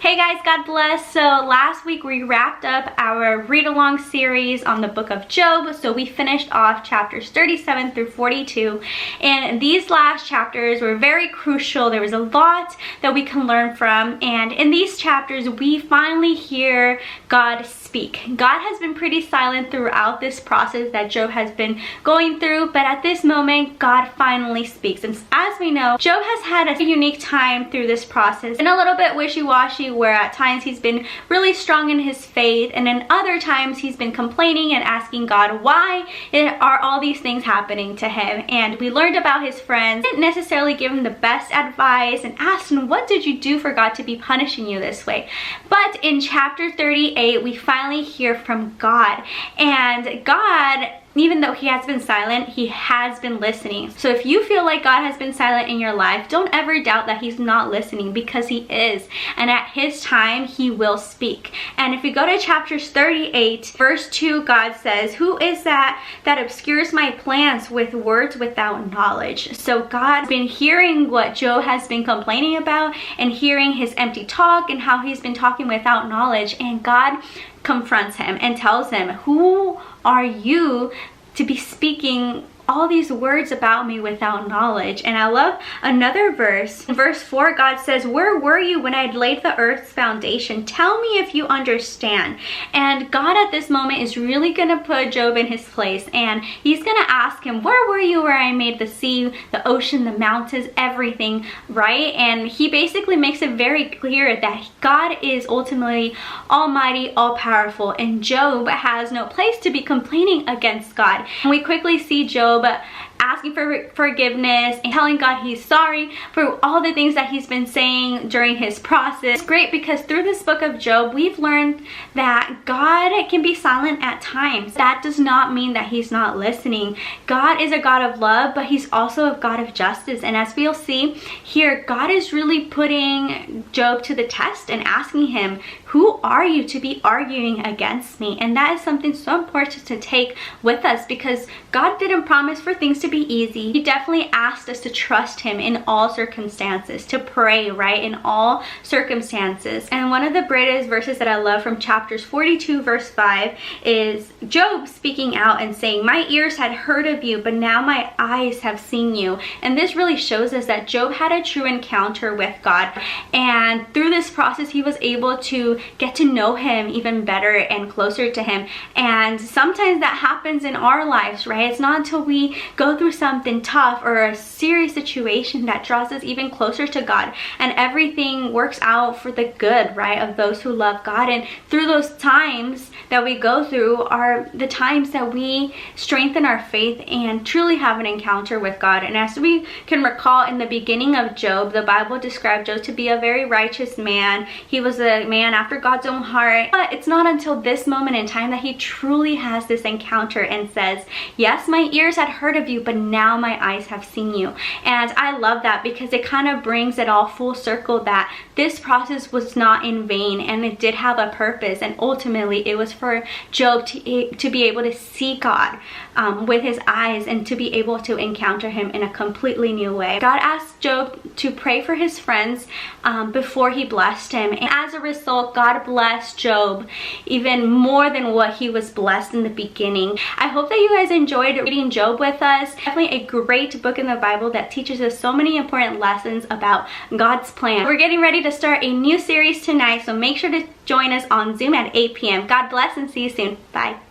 Hey guys, God bless. So last week we wrapped up our read-along series on the book of Job. So we finished off chapters 37 through 42. And these last chapters were very crucial. There was a lot that we can learn from. And in these chapters, we finally hear God speak. God has been pretty silent throughout this process that Job has been going through. But at this moment, God finally speaks. And as we know, Job has had a unique time through this process and a little bit wishy-washy, where at times he's been really strong in his faith, and then other times he's been complaining and asking God why are all these things happening to him. And we learned about his friends didn't necessarily give him the best advice and asked him, what did you do for God to be punishing you this way? But in chapter 38 we finally hear from God, and God, even though he has been silent, he has been listening. So if you feel like God has been silent in your life, don't ever doubt that he's not listening, because he is. And at his time, he will speak. And if we go to chapters 38, verse 2, God says, "Who is that obscures my plans with words without knowledge?" So God's been hearing what Job has been complaining about and hearing his empty talk and how he's been talking without knowledge. And God confronts him and tells him, who are you to be speaking all these words about me without knowledge? And I love another verse. In verse 4, God says, "Where were you when I had laid the earth's foundation? Tell me if you understand." And God at this moment is really gonna put Job in his place, and he's gonna ask him, where were you where I made the sea, the ocean, the mountains, everything, right? And he basically makes it very clear that God is ultimately almighty, all-powerful, and Job has no place to be complaining against God. And we quickly see Job asking for forgiveness and telling God he's sorry for all the things that he's been saying during his process. It's great because through this book of Job, we've learned that God can be silent at times. That does not mean that he's not listening. God is a God of love, but he's also a God of justice. And as we'll see here, God is really putting Job to the test and asking him, who are you to be arguing against me? And that is something so important to take with us, because God didn't promise for things to be easy. He definitely asked us to trust him in all circumstances, to pray, right, in all circumstances. And one of the greatest verses that I love from chapters 42 verse 5 is Job speaking out and saying, "My ears had heard of you, but now my eyes have seen you." And this really shows us that Job had a true encounter with God, and through this process he was able to get to know him even better and closer to him. And sometimes that happens in our lives, right? It's not until we go through something tough or a serious situation that draws us even closer to God, and everything works out for the good, right, of those who love God. And through those times that we go through are the times that we strengthen our faith and truly have an encounter with God. And as we can recall, in the beginning of Job, the Bible described Job to be a very righteous man. He was a man after God's own heart. But it's not until this moment in time that he truly has this encounter and says, "Yes, my ears had heard of you, but now my eyes have seen you." And I love that, because it kind of brings it all full circle, that this process was not in vain and it did have a purpose. And ultimately it was for Job to be able to see God with his eyes and to be able to encounter him in a completely new way. God asked Job to pray for his friends before he blessed him, and as a result God blessed Job even more than what he was blessed in the beginning. I hope that you guys enjoyed reading Job with us. Definitely a great book in the Bible that teaches us so many important lessons about God's plan. We're getting ready to start a new series tonight, so make sure to join us on Zoom at 8 p.m. God bless and see you soon. Bye.